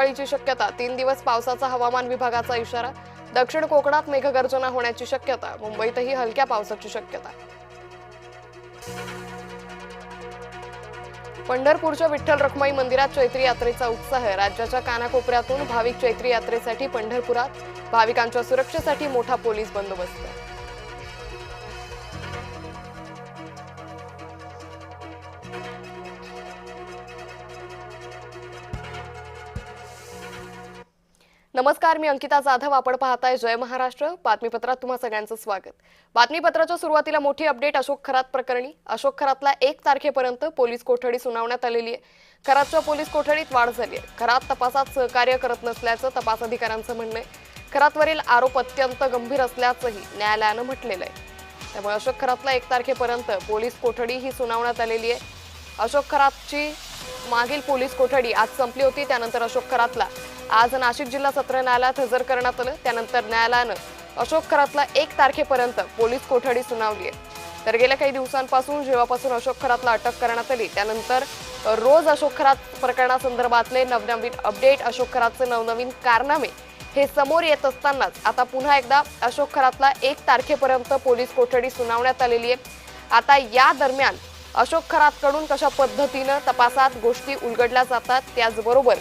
ची शक्यता 3 दिवस पावसाचा हवामान विभागाचा इशारा। दक्षिण कोकणात मेघगर्जना होण्याची शक्यता। मुंबईतही हलक्या पावसाची शक्यता। पंढरपूरच्या विठ्ठल रखुमाई मंदिरात चैत्री यात्रेचा उत्साह। राज्याच्या कानाकोपऱ्यातून भाविक चैत्री यात्रेसाठी पंढरपुरात। भाविकांच्या सुरक्षेसाठी मोठा पोलीस बंदोबस्त। नमस्कार, मी अंकिता जाधव। आपण पाहताय जय महाराष्ट्र। बातमीपत्रात तुम्हा सगळ्यांचं स्वागत। बातमीपत्राच्या सुरुवातीला मोठी अपडेट अशोक खरात प्रकरणी। अशोक खरातला 1 तारखेपर्यंत पोलीस कोठडी सुनावण्यात आलेली आहे। खरातच्या पोलीस कोठडीत वाढ झाली आहे। खरात तपासात सहकार्य करत नसल्याचं तपास अधिकाऱ्यांचं म्हणणं आहे। खरातवरील आरोप अत्यंत गंभीर असल्याचंही न्यायालयानं म्हटलेलं आहे। त्यामुळे अशोक खरातला 1 तारखेपर्यंत पोलीस कोठडी ही सुनावण्यात आलेली आहे। अशोक खरातची मागील पोलीस कोठडी आज संपली होती। त्यानंतर अशोक खरातला आज नाशिक जिल्हा सत्र न्यायालयात हजर करण्यात आलं। त्यानंतर न्यायालयानं अशोक खरातला 1 तारखेपर्यंत पोलीस कोठडी सुनावली आहे। तर गेल्या काही दिवसांपासून जेव्हापासून अशोक खरातला अटक करण्यात आली त्यानंतर रोज अशोक खरात प्रकरणासंदर्भातले नवनवीन अपडेट, अशोक खरातचे नवनवीन कारनामे हे समोर येत असतानाच आता पुन्हा एकदा अशोक खरातला 1 तारखेपर्यंत पोलीस कोठडी सुनावण्यात आलेली आहे। आता या दरम्यान अशोक खरातकडून कशा पद्धतीनं तपासात गोष्टी उलगडल्या जातात, त्याचबरोबर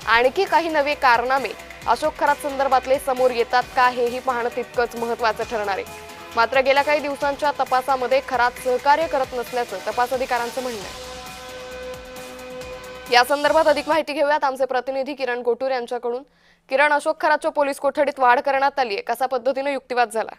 आणखी काही नवे कारनामे अशोक खरात संदर्भातले समोर येतात का हेही पाहणं तितकंच महत्त्वाचं ठरणार आहे। मात्र गेल्या काही दिवसांच्या तपासामध्ये खरात सहकार्य करत नसल्याचं तपास अधिकाऱ्यांचं म्हणणं आहे। या संदर्भात अधिक माहिती घेऊयात आमचे प्रतिनिधी किरण गोटूर यांच्याकडून। किरण, अशोक खरातच्या पोलीस कोठडीत वाढ करण्यात आली आहे, कशा पद्धतीने युक्तिवाद झाला?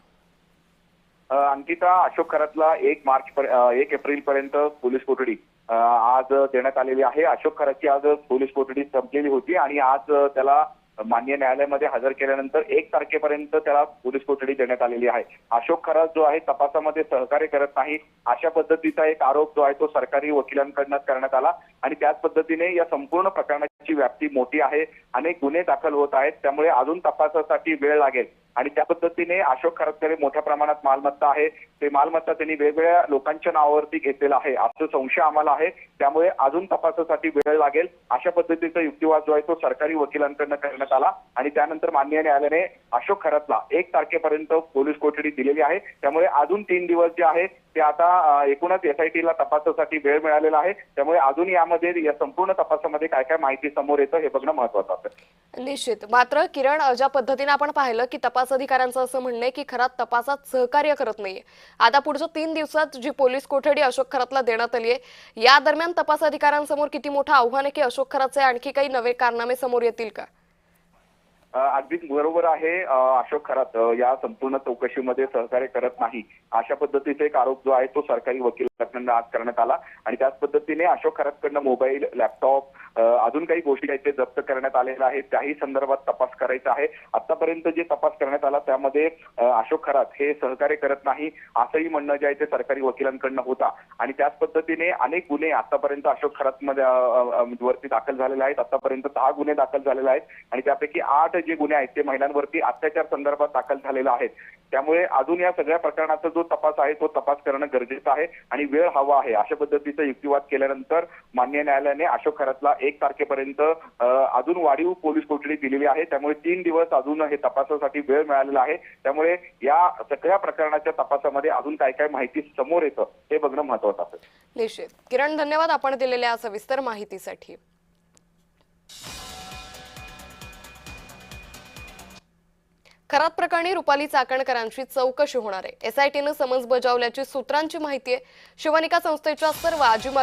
अंकिता, अशोक खरातला 1 एप्रिल पर्यंत पोलीस कोठडी आज देण्यात आलेली आहे। अशोक खरातची आज पोलीस कोठडी संपलेली होती आणि आज त्याला मान्य न्यायालयामध्ये हजर केल्यानंतर 1 तारखेपर्यंत त्याला पोलीस कोठडी देण्यात आलेली आहे। अशोक खरात जो आहे तपासामध्ये सहकार्य करत नाही अशा पद्धतीचा एक आरोप जो आहे तो सरकारी वकिलांकडून करण्यात आला आणि त्याच पद्धतीने या संपूर्ण प्रकरणाची व्याप्ती मोठी आहे। अनेक गुन्हे दाखल होत आहेत, त्यामुळे अजून तपासासाठी वेळ लागेल आणि त्या पद्धतीने अशोक खरातकडे मोठ्या प्रमाणात मालमत्ता आहे। ते मालमत्ता त्यांनी वेगवेगळ्या लोकांच्या नावावरती घेतलेला आहे असं संशय आम्हाला आहे। त्यामुळे अजून तपासासाठी वेळ लागेल अशा पद्धतीचा युक्तिवाद जो आहे तो सरकारी वकिलांकडून करण्यात आला आणि त्यानंतर माननीय न्यायालयाने अशोक खरातला 1 तारखेपर्यंत पोलीस कोठडी दिलेली आहे। त्यामुळे अजून 3 दिवस जे आहे ते आता एकूणच एसआयटीला तपासासाठी वेळ मिळालेला आहे। त्यामुळे अजून यामध्ये या संपूर्ण तपासामध्ये काय काय माहिती समोर येतं हे बघणं महत्त्वाचं आहे। निश्चित। मात्र किरण, ज्या पद्धतीने आपण पाहिलं की तपास अधिकाऱ्यांचं असं म्हणणं आहे की खरात तपासात सहकार्य करत नाहीये। आता पुढच्या 3 दिवसात जी पोलीस कोठडी अशोक खरातला देण्यात आली आहे, या दरम्यान तपास अधिकाऱ्यांसमोर किती मोठं आव्हान आहे की अशोक खरातचे आणखी काही नवे कारनामे समोर येतील का? अगदीच बरोबर आहे। अशोक खरात या संपूर्ण चौकशीमध्ये सहकार्य करत नाही अशा पद्धतीचा एक आरोप जो आहे तो सरकारी वकिलांकडून आज करण्यात आला आणि त्याच पद्धतीने अशोक खरातकडनं मोबाईल, लॅपटॉप, अजून काही गोष्टी आहेत ते जप्त करण्यात आलेल्या आहेत। त्याही संदर्भात तपास करायचा आहे। आतापर्यंत जे तपास करण्यात आला त्यामध्ये अशोक खरात हे सहकार्य करत नाही असंही म्हणणं जे आहे ते सरकारी वकिलांकडनं होता आणि त्याच पद्धतीने अनेक गुन्हे आतापर्यंत अशोक खरात वरती दाखल झालेले आहेत। आतापर्यंत 6 गुन्हे दाखल झालेले आहेत आणि त्यापैकी 8 जे गुन्हे आहेत ते महिलांवरती अत्याचार संदर्भात दाखल झालेले आहेत। त्यामुळे अजून या सगळ्या प्रकरणाचा जो तपास आहे तो तपास करणं गरजेचं आहे आणि वेळ हवा आहे अशा पद्धतीचा युक्तिवाद केल्यानंतर माननीय न्यायालयाने अशोक खरातला 1 तारखेपर्यंत अजून वाढीव पोलीस कोठडी दिलेली आहे। त्यामुळे 3 दिवस अजून हे तपासासाठी वेळ मिळालेला आहे। त्यामुळे या सगळ्या प्रकरणाच्या तपासामध्ये अजून काय काय माहिती समोर येतं हे बघणं महत्त्वाचं आहे। निश्चित। किरण, धन्यवाद आपण दिलेल्या सविस्तर माहितीसाठी। खरात प्रकरणी रुपाली चाकणकरांची चौकशी होणार आहे। एसआयटीनं समन्स बजावल्याची सूत्रांची माहिती आहे। शिवनिका संस्थेच्या सर्व आजी